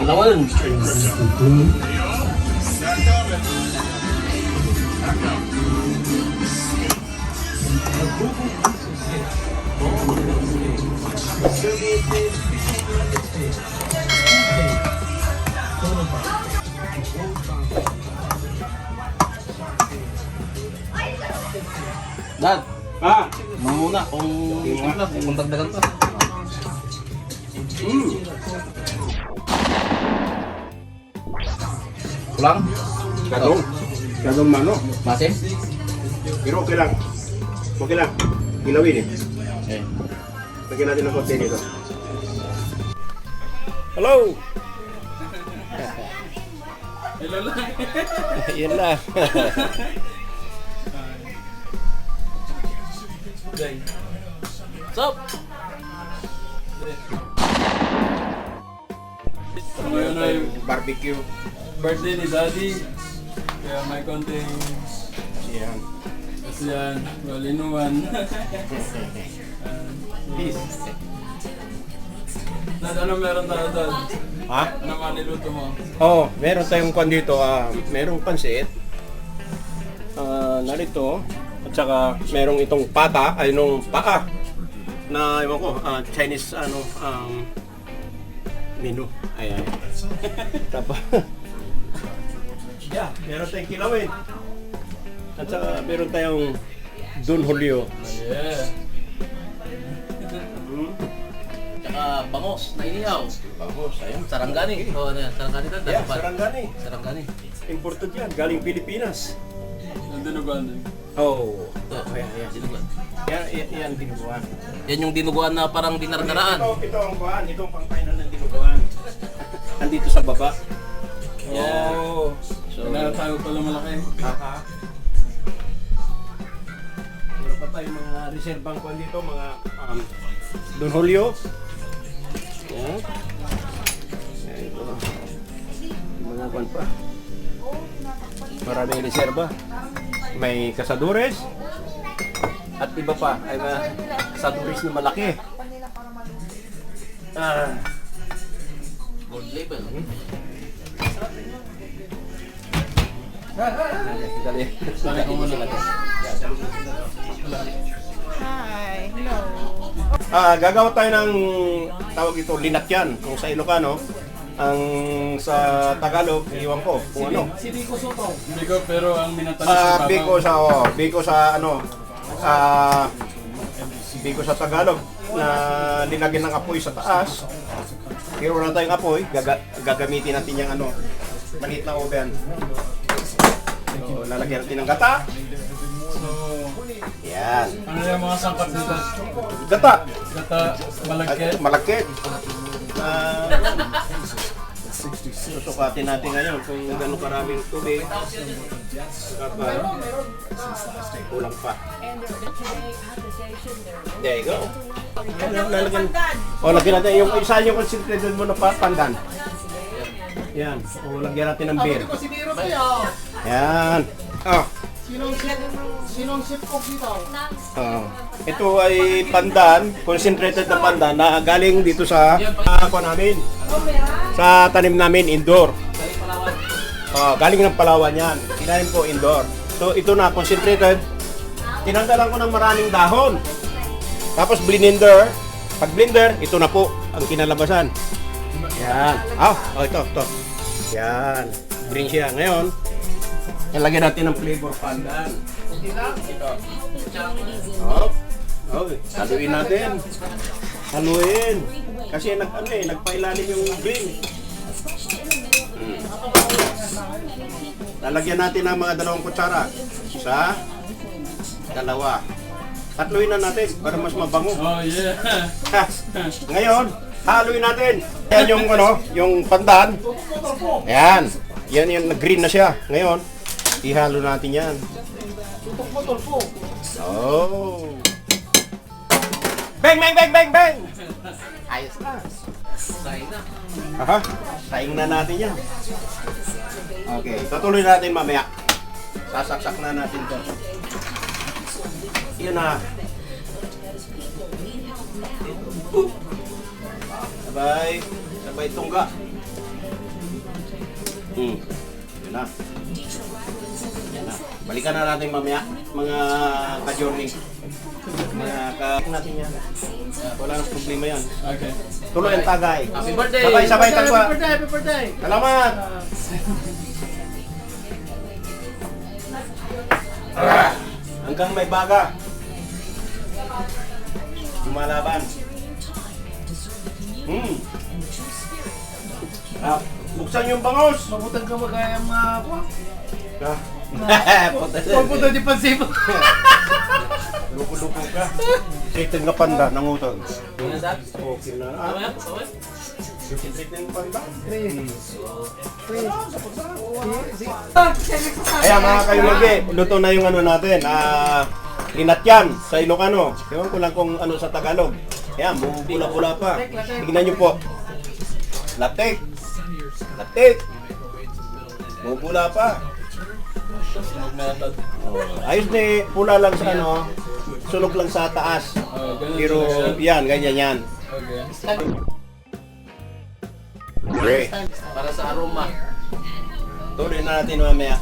Lawan. Dad, muna kung dagdagan pa. Kulang? Gadong mano. Masih? Pero okay lang. Okay lang. Gilawin eh. Eh. Lagyan natin ng konti dito. Hello! Hello lang. Yan lang. Sup? Ngayon ay Barbecue. birthday ni Daddy. Kaya may konting Yan. yan, walinuan. Peace. Dad, ano meron tayo, Dad? Ha? Ano mga niluto mo? Oh, meron tayong kwan dito. Merong pansit. Narito. At saka merong itong pata, ay nung paa. Na, ewan ko, Chinese, menu. Ayan. Tapos, yeah, meron tayong kilawin. At saka meron tayong Don Julio. Yeah. Tsaka bangos na inihaw. Bangos, ayun. Sarangani. Oh, ano yan? Sarangani na? Yeah, sarangani. Sarangani. Imported yan, galing Pilipinas. Nandinugan din. Oh, Ito. ayan, ayan. Dinuguan. Yan dinuguan. Yan yung dinuguan na parang dinardaraan. Ito ang kuhan, ito ang pangkainan ng dinuguan. Nandito sa baba. Yan. Oh, So, tayo pala malaki. aha. Meron pa tayong mga reserbang kuhan dito, mga Don Julio. Yan. Yan ito. Mga kuhan pa. Maraming reserba. May kasadures. At iba pa, ay mga kasadures na malaki. Gold label. Dali. Dali ko muna. Hi, hello. Gagawa tayo ng tawag ito, linakyan. Kung sa Ilocano, ang sa Tagalog, iwan ko kung ano. Bigo, pero ang minatamis Biko sa ano, biko sa Tagalog na nilagyan ng apoy sa taas. Pero na tayong apoy, gagamitin natin yung ano, maliit na oven. So, lalagyan natin ng gata. So, Yan. ano yung mga sangkap dito? Gata. Gata, malagkit. Malakit. Susukatin natin ngayon kung gano'ng karaming tubig. Kulang pa. There you go. Lalagyan. Lagyan natin yung isa yung concentrated mo na pandan. Yan. Lagyan natin ng beer. Yan. Sinong sip ko dito? Ito ay pandan, concentrated na pandan na galing dito sa namin. Sa tanim namin indoor. Galing ng Palawan yan. Tinanim ko indoor. So ito na concentrated. Tinanggalan ko ng maraming dahon. Tapos blender. Pag blender, ito na po ang kinalabasan. Yan. Ito. Yan. Green siya. Ngayon, ilagyan natin ng flavor pandan. Ito. Haluin natin. Haluin. Kasi nagpailalim yung green. Lalagyan natin ng mga 2 kutsara. Isa, 2. Tatluin na natin para mas mabango. Oh, yeah. Ngayon, haluin natin. Yan yung yung pandan. Yan. Yan yung green na siya. Ngayon, ihalo natin yan. Oh. Bang, bang, bang, bang, bang! Ayos na. Sain na. Saing na natin yan. Okay, tutuloy natin mamaya. Sasaksak na natin to. Yun na. Sabay. Sabay tungga. Yun na. Yan na. Balikan na natin mamaya, mga ka-journey. Natin yan. Wala nang problema yan. Okay. Tuloy ang tagay. Happy birthday! Sabay-sabay tagwa. Happy birthday! Salamat! Hanggang may baga. Lumalaban. Buksan yung bangos. Mabutang ka magaya mga ako. Puta. di pansipo. Luko-luko ka. Sitin nga panda, nangutang. Ano, Dad? Okay na. Mamaya, mamaya. Sitin nga panda. Ayan mga kayulagi, luto na yung ano natin. Linatyan sa Ilocano. Ewan ko lang kung ano sa Tagalog. Ayan, bula-bula pa. Tignan nyo po. Latik. Latik. Bubula pa. Sunog method. Ayos ni pula lang sa ano, sunog lang sa taas. Ganun Pero yan, ganyan yan. Okay. Okay. Para sa aroma. Tuloy na natin mamaya.